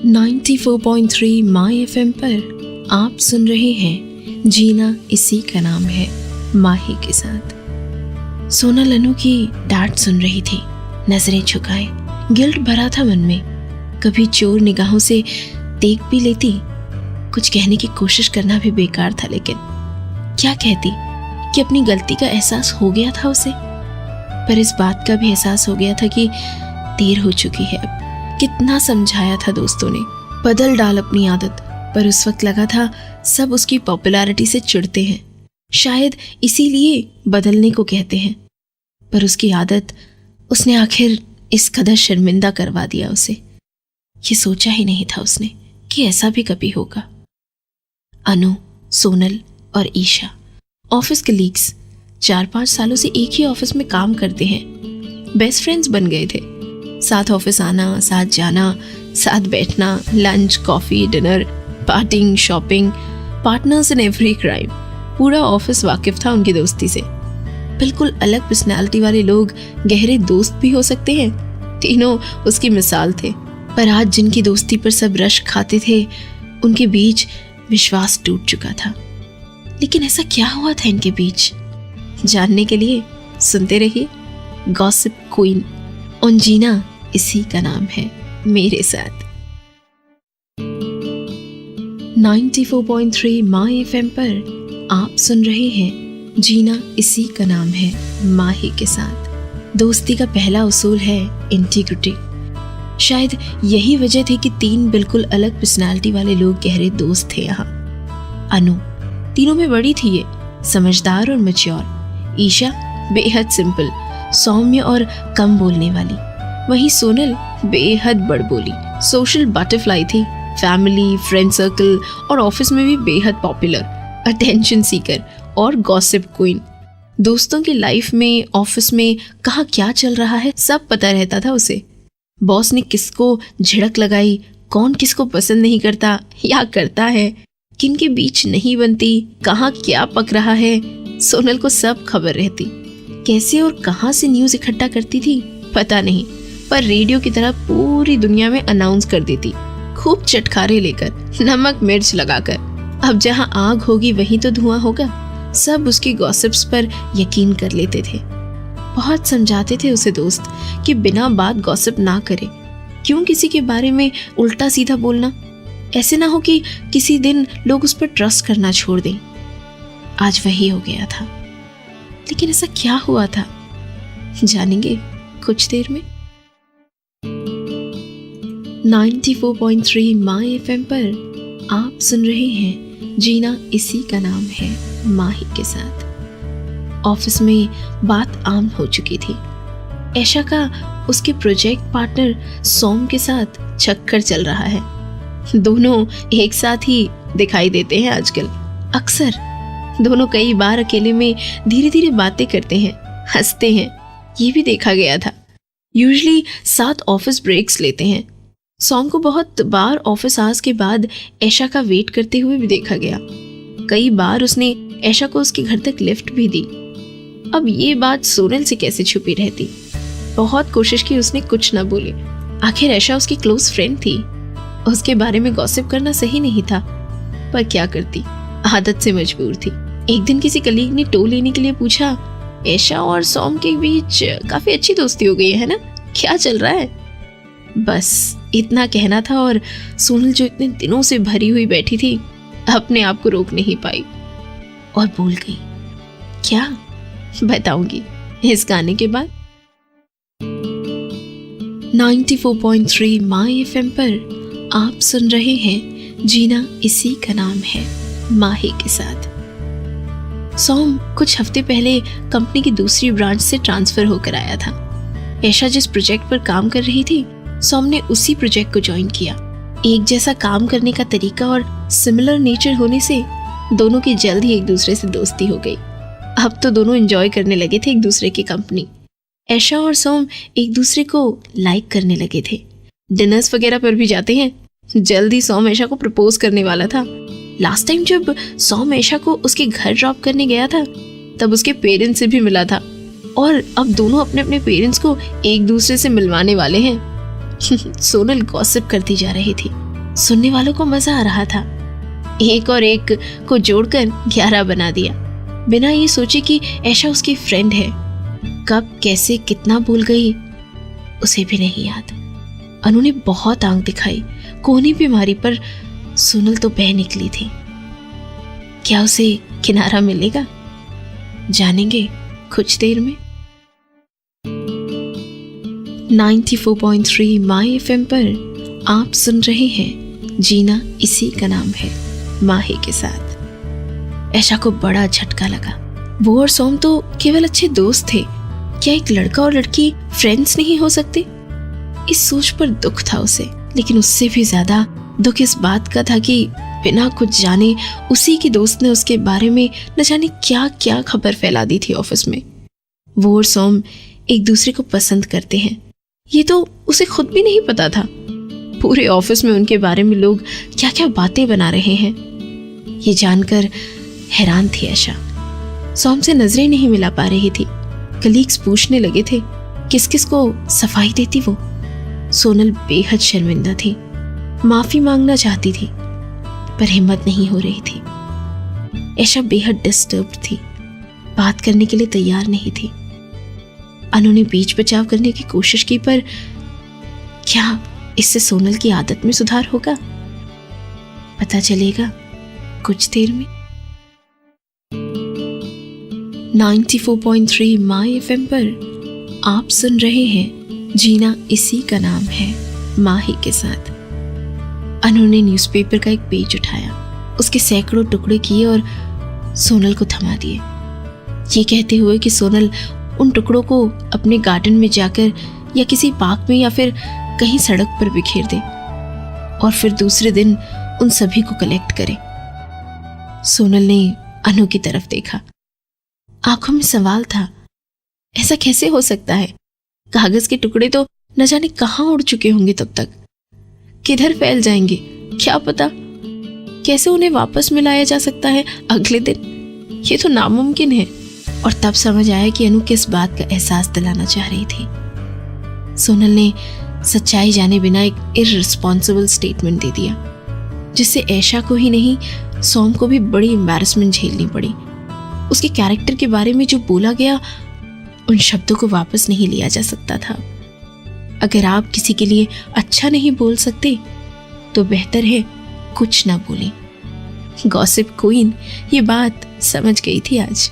94.3 माई FM पर आप सुन रहे हैं जीना इसी का नाम है माही के साथ। सोनल अनु की डांट सुन रही थी, नजरें झुकाए। गिल्ट भरा था मन में। कभी चोर निगाहों से देख भी लेती, कुछ कहने की कोशिश करना भी बेकार था, लेकिन क्या कहती कि अपनी गलती का एहसास हो गया था उसे। पर इस बात का भी एहसास हो गया था कि देर हो चुकी है। अब कितना समझाया था दोस्तों ने, बदल डाल अपनी आदत, पर उस वक्त लगा था सब उसकी पॉपुलैरिटी से चिढ़ते हैं, शायद इसीलिए बदलने को कहते हैं। पर उसकी आदत उसने आखिर इस कदर शर्मिंदा करवा दिया उसे। ये सोचा ही नहीं था उसने कि ऐसा भी कभी होगा। अनु, सोनल और ईशा ऑफिस कलीग्स, 4-5 सालों से एक ही ऑफिस में काम करते हैं। बेस्ट फ्रेंड्स बन गए थे। साथ ऑफिस आना, साथ जाना, साथ बैठना, lunch, coffee, dinner, parting, shopping, partners in every crime. पूरा ऑफिस वाकिफ था उनकी दोस्ती से। बिल्कुल अलग पर्सनालिटी वाले लोग गहरे दोस्त भी हो सकते हैं, तीनों उसकी मिसाल थे। पर आज जिनकी दोस्ती पर सब रश खाते थे, उनके बीच विश्वास टूट चुका था। लेकिन ऐसा क्या हुआ था इनके बीच? जानने के लिए सुनते रहिए गॉसिप क्वीन ऑन जीना इसी का नाम है मेरे साथ। 94.3 माई एफएम पर आप सुन रहे हैं जीना इसी का नाम है माही के साथ। दोस्ती का पहला उसूल है इंटीग्रिटी। शायद यही वजह थी कि 3 बिल्कुल अलग पर्सनालिटी वाले लोग गहरे दोस्त थे यहाँ। अनु तीनों में बड़ी थी, ये समझदार और मैच्योर। ईशा बेहद सिंपल, सौम्य और कम बोलने वाली। वहीं सोनल बेहद बड़बोली, सोशल बटरफ्लाई थी। फैमिली, फ्रेंड सर्कल और ऑफिस में भी बेहद पॉपुलर, अटेंशन सीकर और गॉसिप क्वीन। दोस्तों की लाइफ में, ऑफिस में कहाँ क्या चल रहा है सब पता रहता था उसे। बॉस ने किसको झिड़क लगाई, कौन किसको पसंद नहीं करता या करता है, किन के बीच नहीं बनती, कहाँ क्या पक रहा है, सोनल को सब खबर रहती। कैसे और कहाँ से न्यूज इकट्ठा करती थी पता नहीं, पर रेडियो की तरह पूरी दुनिया में अनाउंस कर देती, खूब चटखारे लेकर, नमक मिर्च लगाकर। अब जहाँ आग होगी वहीं तो धुआं होगा। सब उसकी गॉसिप्स पर यकीन कर लेते थे। बहुत समझाते थे उसे दोस्त कि बिना बात गॉसिप ना करे, क्यों किसी के बारे में उल्टा सीधा बोलना, ऐसे ना हो कि किसी दिन लोग उस पर ट्रस्ट करना छोड़ दें। आज वही हो गया था। लेकिन ऐसा क्या हुआ था, जानेंगे कुछ देर में। 94.3 माई एफएम पर आप सुन रहे हैं जीना इसी का नाम है माही के साथ। ऑफिस में बात आम हो चुकी थी। ऐशा का उसके प्रोजेक्ट पार्टनर सोम के साथ चक्कर चल रहा है। दोनों एक साथ ही दिखाई देते हैं आजकल। अक्सर दोनों कई बार अकेले में धीरे धीरे बातें करते हैं, हंसते हैं, ये भी देखा गया था। यूजुअली साथ ऑफिस ब्रेक्स लेते हैं। सोम को बहुत बार ऑफिस आवर्स के बाद ऐशा का वेट करते हुए भी देखा गया। कई बार उसने ऐशा को उसके घर तक लिफ्ट भी दी। अब ये बात सोनल से कैसे छुपी रहती? बहुत कोशिश की उसने कुछ न बोले। आखिर ऐशा उसकी क्लोज फ्रेंड थी, उसके बारे में गॉसिप करना सही नहीं था, पर क्या करती, आदत से मजबूर थी। एक दिन किसी कलीग ने टो लेने के लिए पूछा, ऐशा और सोम के बीच काफी अच्छी दोस्ती हो गई है ना, क्या चल रहा है? बस इतना कहना था और सोनल जो इतने दिनों से भरी हुई बैठी थी, अपने आप को रोक नहीं पाई और बोल गई। क्या बताऊंगी इस गाने के बाद। 94.3 माई एफएम पर आप सुन रहे हैं जीना इसी का नाम है माही के साथ। सोम कुछ हफ्ते पहले कंपनी की दूसरी ब्रांच से ट्रांसफर होकर आया था। ऐशा जिस प्रोजेक्ट पर काम कर रही थी, सोम ने उसी प्रोजेक्ट को ज्वाइन किया। एक जैसा काम करने का तरीका और सिमिलर नेचर होने से दोनों की जल्द ही एक दूसरे से दोस्ती हो गई। अब तो दोनों एंजॉय करने लगे थे एक दूसरे की कंपनी। ऐशा और सोम एक दूसरे को लाइक करने लगे थे। डिनर्स वगैरह पर भी जाते हैं। जल्द ही सोम ऐशा को प्रपोज करने वाला था। लास्ट टाइम जब सोम ऐशा को उसके घर ड्रॉप करने गया था, तब उसके पेरेंट्स से भी मिला था और अब दोनों अपने अपने पेरेंट्स को एक दूसरे से मिलवाने वाले हैं। सोनल गॉसिप करती जा रही थी। सुनने वालों को मजा आ रहा था। एक और एक को जोड़कर 11 बना दिया, बिना ये सोचे कि ऐशा उसकी फ्रेंड है। कब कैसे कितना भूल गई उसे भी नहीं याद। अनु ने बहुत आंख दिखाई, कोनी भी मारी, पर सोनल तो बह निकली थी। क्या उसे किनारा मिलेगा? जानेंगे कुछ देर में। 94.3 माय एफएम पर आप सुन रहे हैं जीना इसी का नाम है, माही के साथ। ऐशा को बड़ा झटका लगा। वो और सोम तो केवल अच्छे दोस्त थे, क्या एक लड़का और लड़की फ्रेंड्स नहीं हो सकते? इस सोच पर दुख था उसे, लेकिन उससे भी ज्यादा दुख इस बात का था कि बिना कुछ जाने उसी की दोस्त ने उसके बारे में न जाने क्या क्या खबर फैला दी थी ऑफिस में। वो और सोम एक दूसरे को पसंद करते हैं, ये तो उसे खुद भी नहीं पता था। पूरे ऑफिस में उनके बारे में लोग क्या क्या बातें बना रहे हैं, ये जानकर हैरान थी आशा। सोम से नजरें नहीं मिला पा रही थी। कलीग्स पूछने लगे थे किस किस को सफाई देती वो। सोनल बेहद शर्मिंदा थी, माफी मांगना चाहती थी, पर हिम्मत नहीं हो रही थी। ऐशा बेहद डिस्टर्ब्ड थी, बात करने के लिए तैयार नहीं थी। अनु ने बीच बचाव करने की कोशिश की, पर क्या इससे सोनल की आदत में सुधार होगा? पता चलेगा कुछ देर में। 94.3 माय एफएम पर आप सुन रहे हैं जीना इसी का नाम है, माही के साथ। अनु ने न्यूज़पेपर का एक पेज उठाया, उसके सैकड़ों टुकड़े किए और सोनल को थमा दिए, ये कहते हुए कि सोनल उन टुकड़ों को अपने गार्डन में जाकर या किसी पार्क में या फिर कहीं सड़क पर बिखेर दे और फिर दूसरे दिन उन सभी को कलेक्ट करे। सोनल ने अनु की तरफ देखा, आंखों में सवाल था, ऐसा कैसे हो सकता है? कागज के टुकड़े तो न जाने कहां उड़ चुके होंगे, तब तक किधर फैल जाएंगे क्या पता। कैसे उन्हें वापस मिलाया जा सकता है अगले दिन? ये तो नामुमकिन है। और तब समझ आया कि अनु किस बात का एहसास दिलाना चाह रही थी। सोनल ने सच्चाई जाने बिना एक इररिस्पॉन्सिबल स्टेटमेंट दे दिया, जिससे ऐशा को ही नहीं सोम को भी बड़ी एम्बैरेसमेंट झेलनी पड़ी। उसके कैरेक्टर के बारे में जो बोला गया, उन शब्दों को वापस नहीं लिया जा सकता था। अगर आप किसी के लिए अच्छा नहीं बोल सकते तो बेहतर है कुछ ना बोलें। गॉसिप क्वीन ये बात समझ गई थी आज।